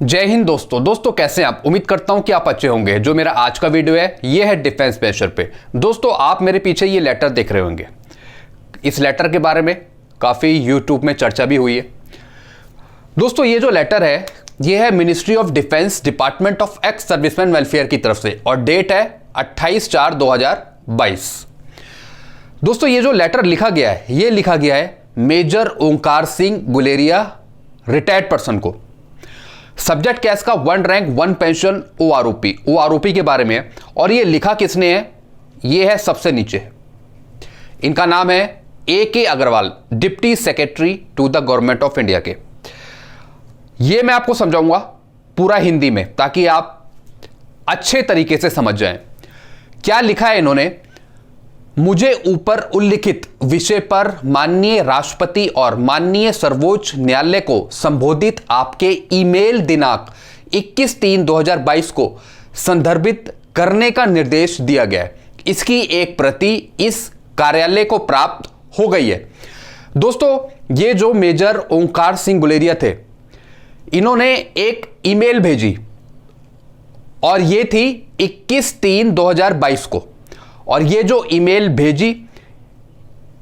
जय हिंद दोस्तों कैसे हैं आप। उम्मीद करता हूं कि आप अच्छे होंगे। जो मेरा आज का वीडियो है ये है डिफेंस प्रेशर पे। दोस्तों आप मेरे पीछे ये लेटर देख रहे होंगे। इस लेटर के बारे में काफ़ी यूट्यूब में चर्चा भी हुई है। दोस्तों ये जो लेटर है ये है ministry of defence department of ex serviceman welfare की तरफ से और डेट है 28/4/2022। दोस्तों ये जो लेटर लिखा गया है ये लिखा गया है मेजर ओंकार सिंह गुलेरिया रिटायर्ड पर्सन को। सब्जेक्ट क्या है इसका? 1 रैंक 1 पेंशन ओआरओपी के बारे में है। और ये लिखा किसने है? ये है सबसे नीचे, इनका नाम है AK Agarwal, deputy secretary to the government of India के। ये मैं आपको समझाऊंगा पूरा हिंदी में ताकि आप अच्छे तरीके से समझ जाएं। क्या लिखा है इन्होंने? मुझे ऊपर उल्लिखित विषय पर माननीय राष्ट्रपति और माननीय सर्वोच्च न्यायालय को संबोधित आपके ईमेल दिनांक 21/3/2022 को संदर्भित करने का निर्देश दिया गया है। इसकी एक प्रति इस कार्यालय को प्राप्त हो गई है। दोस्तों ये जो मेजर ओंकार सिंह गुलेरिया थे इन्होंने एक ईमेल भेजी और ये थी 21/3/2022 को। और ये जो ईमेल भेजी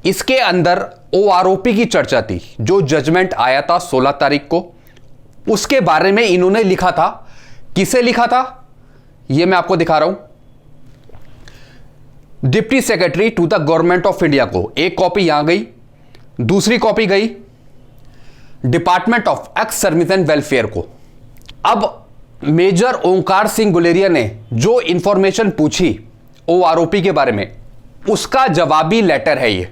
इसके अंदर ओआरओपी की चर्चा थी। जो जजमेंट आया था 16 तारीख को उसके बारे में इन्होंने लिखा था। किसे लिखा था ये मैं आपको दिखा रहा हूं। Deputy secretary to the government of India को एक कॉपी यहां गई, दूसरी कॉपी गई department of ex serviceman welfare को। अब मेजर ओंकार सिंह गुलेरिया ने जो इंफॉर्मेशन पूछी ओआरओपी के बारे में उसका जवाबी लेटर है ये।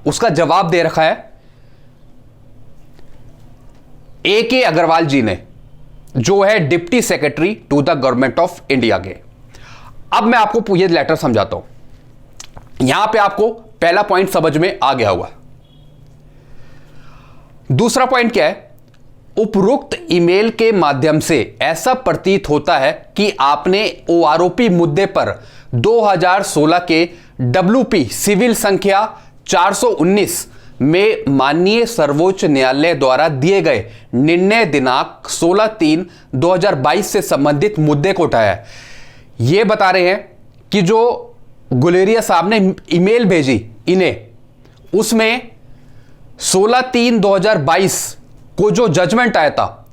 उसका जवाब दे रखा है AK अग्रवाल जी ने, जो है deputy secretary to the government of India के। अब मैं आपको ये लेटर समझाता हूं। यहां पे आपको पहला पॉइंट समझ में आ गया होगा। दूसरा पॉइंट क्या है? उपरोक्त ईमेल के माध्यम से ऐसा प्रतीत होता है कि आपने ओआरओपी मुद्दे पर 2016 के WP सिविल संख्या 419 में माननीय सर्वोच्च न्यायालय द्वारा दिए गए निर्णय दिनांक 16/3/2022 से संबंधित मुद्दे को उठाया है। यह बता रहे हैं कि जो गुलेरिया साहब ने ईमेल भेजी इन्हें उसमें 16/3/2022 को जो जजमेंट आया था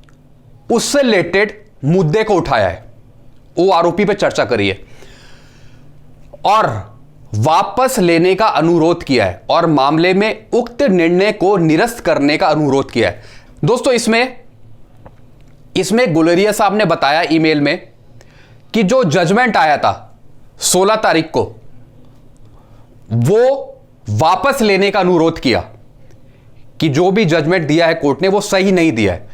उससे रिलेटेड मुद्दे को उठाया है, ओआरओपी पे चर्चा करी है और वापस लेने का अनुरोध किया है और मामले में उक्त निर्णय को निरस्त करने का अनुरोध किया है। दोस्तों इसमें गुलेरिया साहब ने बताया ईमेल में कि जो जजमेंट आया था 16 तारीख को वो वापस लेने का अनुरोध किया कि जो भी जजमेंट दिया है कोर्ट ने वो सही नहीं दिया है।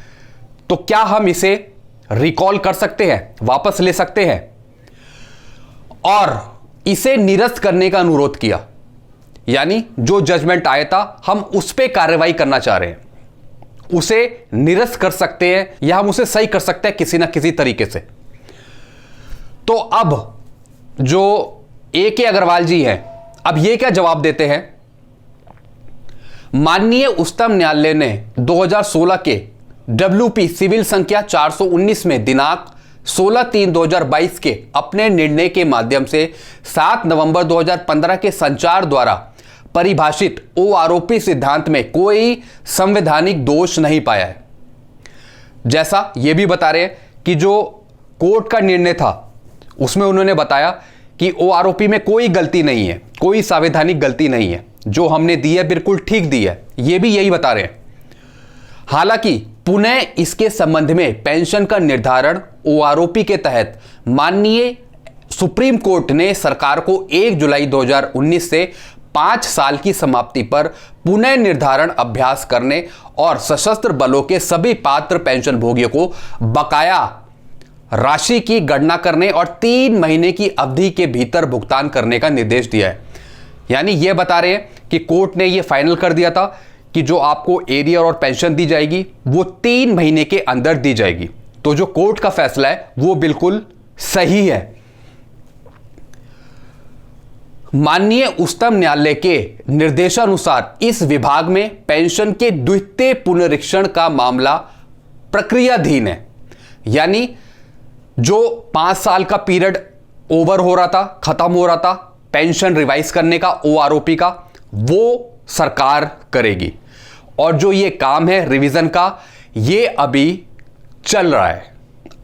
तो क्या हम इसे रिकॉल कर सकते हैं, वापस ले सकते हैं? और इसे निरस्त करने का अनुरोध किया, यानी जो जजमेंट आया था हम उस पर कार्रवाई करना चाह रहे हैं, उसे निरस्त कर सकते हैं या हम उसे सही कर सकते हैं किसी ना किसी तरीके से। तो अब जो AK अग्रवाल जी हैं अब ये क्या जवाब देते हैं? माननीय उच्चतम न्यायालय ने 2016 के WP सिविल संख्या 419 में दिनांक 16/3/2022 के अपने निर्णय के माध्यम से 7 नवंबर 2015 के संचार द्वारा परिभाषित ओआरओपी सिद्धांत में कोई संवैधानिक दोष नहीं पाया है। जैसा यह भी बता रहे हैं कि जो कोर्ट का निर्णय था उसमें उन्होंने बताया कि ओआरओपी में कोई गलती नहीं है, कोई संवैधानिक गलती नहीं है, जो हमने दी है बिल्कुल ठीक दी है। यह भी यही बता रहे हैं। हालांकि पुनः इसके संबंध में पेंशन का निर्धारण ओआरओपी के तहत माननीय सुप्रीम कोर्ट ने सरकार को 1 जुलाई 2019 से 5 साल की समाप्ति पर पुनः निर्धारण अभ्यास करने और सशस्त्र बलों के सभी पात्र पेंशन भोगियों को बकाया राशि की गणना करने और 3 महीने की अवधि के भीतर भुगतान करने का निर्देश दिया है। यानी यह बता रहे हैं कि कोर्ट ने यह फाइनल कर दिया था कि जो आपको एरियर और पेंशन दी जाएगी वो 3 महीने के अंदर दी जाएगी। तो जो कोर्ट का फैसला है वो बिल्कुल सही है। माननीय उच्चतम न्यायालय के निर्देशानुसार इस विभाग में पेंशन के द्वितीय पुनरीक्षण का मामला प्रक्रियाधीन है। यानी जो 5 साल का पीरियड ओवर हो रहा था, खत्म हो रहा था पेंशन रिवाइज करने का, OROP का, वो सरकार करेगी। और जो ये काम है रिवीजन का, ये अभी चल रहा है,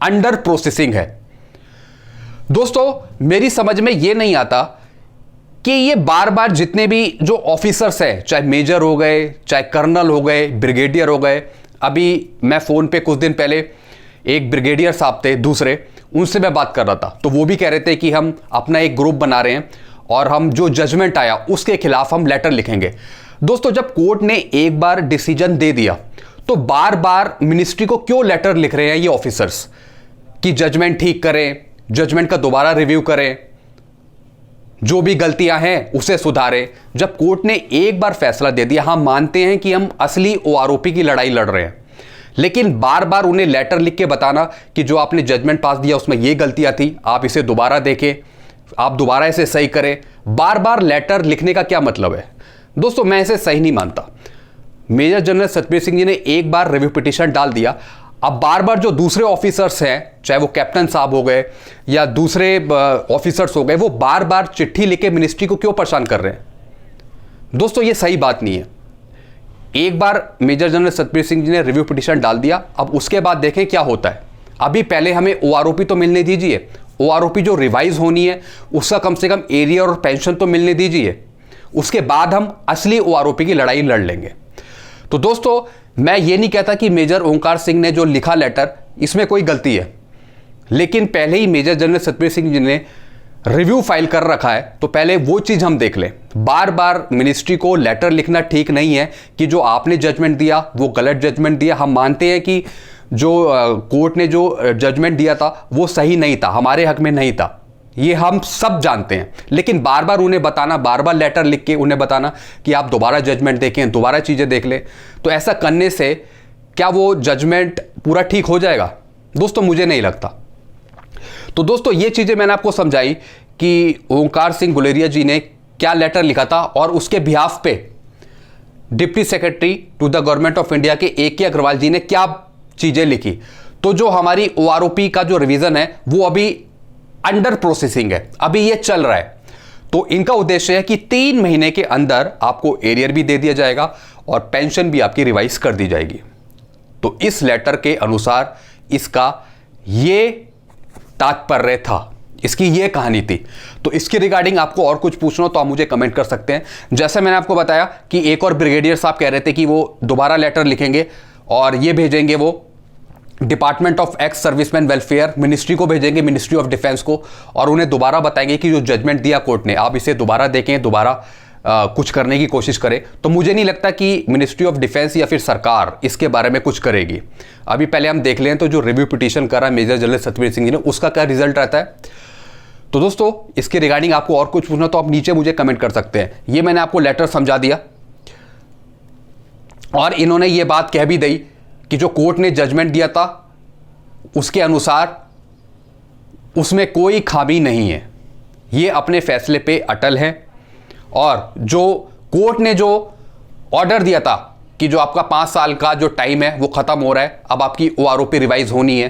अंडर प्रोसेसिंग है। दोस्तों मेरी समझ में ये नहीं आता कि ये बार बार जितने भी जो ऑफिसर्स हैं, चाहे मेजर हो गए, चाहे कर्नल हो गए, ब्रिगेडियर हो गए, अभी मैं फ़ोन पे कुछ दिन पहले एक ब्रिगेडियर साहब थे दूसरे, उनसे मैं बात कर रहा था, तो वो भी कह रहे थे कि हम अपना एक ग्रुप बना रहे हैं और हम जो जजमेंट आया उसके खिलाफ हम लेटर लिखेंगे। दोस्तों जब कोर्ट ने एक बार डिसीजन दे दिया तो बार बार मिनिस्ट्री को क्यों लेटर लिख रहे हैं ये ऑफिसर्स कि जजमेंट ठीक करें, जजमेंट का दोबारा रिव्यू करें, जो भी गलतियां हैं उसे सुधारें। जब कोर्ट ने एक बार फैसला दे दिया, हम मानते हैं कि हम असली OROP की लड़ाई लड़ रहे हैं, लेकिन बार बार उन्हें लेटर लिख के बताना कि जो आपने जजमेंट पास दिया उसमें ये गलतियां थी, आप इसे दोबारा देखें, आप दोबारा इसे सही करें, बार बार लेटर लिखने का क्या मतलब है? दोस्तों मैं इसे सही नहीं मानता। मेजर जनरल सतबीर सिंह जी ने एक बार रिव्यू पिटीशन डाल दिया, अब बार बार जो दूसरे ऑफिसर्स हैं, चाहे वो कैप्टन साहब हो गए या दूसरे ऑफिसर्स हो गए, वो बार बार चिट्ठी लिख के मिनिस्ट्री को क्यों परेशान कर रहे हैं? दोस्तों ये सही बात नहीं है। एक बार मेजर जनरल सतबीर सिंह जी ने रिव्यू पिटीशन डाल दिया, अब उसके बाद देखें क्या होता है। अभी पहले हमें OROP तो मिलने दीजिए, OROP जो रिवाइज होनी है उसका कम से कम एरियर और पेंशन तो मिलने दीजिए, उसके बाद हम असली OROP की लड़ाई लड़ लेंगे। तो दोस्तों मैं ये नहीं कहता कि मेजर ओंकार सिंह ने जो लिखा लेटर इसमें कोई गलती है, लेकिन पहले ही मेजर जनरल सतबीर सिंह जी ने रिव्यू फाइल कर रखा है, तो पहले वो चीज़ हम देख लें। बार बार मिनिस्ट्री को लेटर लिखना ठीक नहीं है कि जो आपने जजमेंट दिया वो गलत जजमेंट दिया। हम मानते हैं कि जो कोर्ट ने जो जजमेंट दिया था वो सही नहीं था, हमारे हक में नहीं था, ये हम सब जानते हैं, लेकिन बार बार उन्हें बताना, बार बार लेटर लिख के उन्हें बताना कि आप दोबारा जजमेंट देखें, दोबारा चीज़ें देख लें, तो ऐसा करने से क्या वो जजमेंट पूरा ठीक हो जाएगा? दोस्तों मुझे नहीं लगता। तो दोस्तों ये चीज़ें मैंने आपको समझाई कि ओंकार सिंह गुलेरिया जी ने क्या लेटर लिखा था और उसके बिहाफ पे deputy secretary to the government of India के AK अग्रवाल जी ने क्या चीज़ें लिखी। तो जो हमारी OROP का जो रिवीजन है वो अभी अंडर प्रोसेसिंग है, अभी ये चल रहा है। तो इनका उद्देश्य है कि 3 महीने के अंदर आपको एरियर भी दे दिया जाएगा और पेंशन भी आपकी रिवाइज कर दी जाएगी। तो इस लेटर के अनुसार इसका ये तात्पर्य था, इसकी ये कहानी थी। तो इसके रिगार्डिंग आपको और कुछ पूछना हो तो आप मुझे कमेंट कर सकते हैं। जैसे मैंने आपको बताया कि एक और ब्रिगेडियर साहब कह रहे थे कि वो दोबारा लेटर लिखेंगे और ये भेजेंगे वो department of ex serviceman welfare ministry को भेजेंगे, मिनिस्ट्री ऑफ डिफेंस को, और उन्हें दोबारा बताएंगे कि जो जजमेंट दिया कोर्ट ने आप इसे दोबारा देखें, दोबारा कुछ करने की कोशिश करें। तो मुझे नहीं लगता कि मिनिस्ट्री ऑफ डिफेंस या फिर सरकार इसके बारे में कुछ करेगी। अभी पहले हम देख लें तो जो रिव्यू पिटीशन कर रहा है मेजर जनरल सतबीर सिंह जी ने, उसका क्या रिजल्ट रहता है। तो दोस्तों इसके रिगार्डिंग आपको और कुछ पूछना तो आप नीचे मुझे कमेंट कर सकते हैं। ये मैंने आपको लेटर समझा दिया और इन्होंने ये बात कह भी दी कि जो कोर्ट ने जजमेंट दिया था उसके अनुसार उसमें कोई खामी नहीं है, ये अपने फैसले पे अटल हैं। और जो कोर्ट ने जो ऑर्डर दिया था कि जो आपका 5 साल का जो टाइम है वो ख़त्म हो रहा है, अब आपकी OROP रिवाइज होनी है,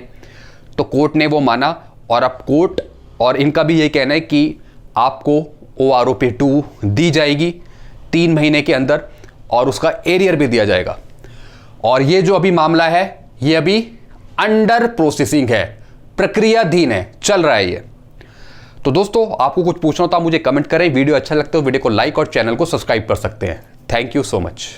तो कोर्ट ने वो माना। और अब कोर्ट और इनका भी यही कहना है कि आपको OROP 2 दी जाएगी 3 महीने के अंदर और उसका एरियर भी दिया जाएगा। और ये जो अभी मामला है ये अभी अंडर प्रोसेसिंग है, प्रक्रियाधीन है, चल रहा है ये। तो दोस्तों आपको कुछ पूछना हो तो आप मुझे कमेंट करें। वीडियो अच्छा लगता है तो वीडियो को लाइक और चैनल को सब्सक्राइब कर सकते हैं। Thank you so much.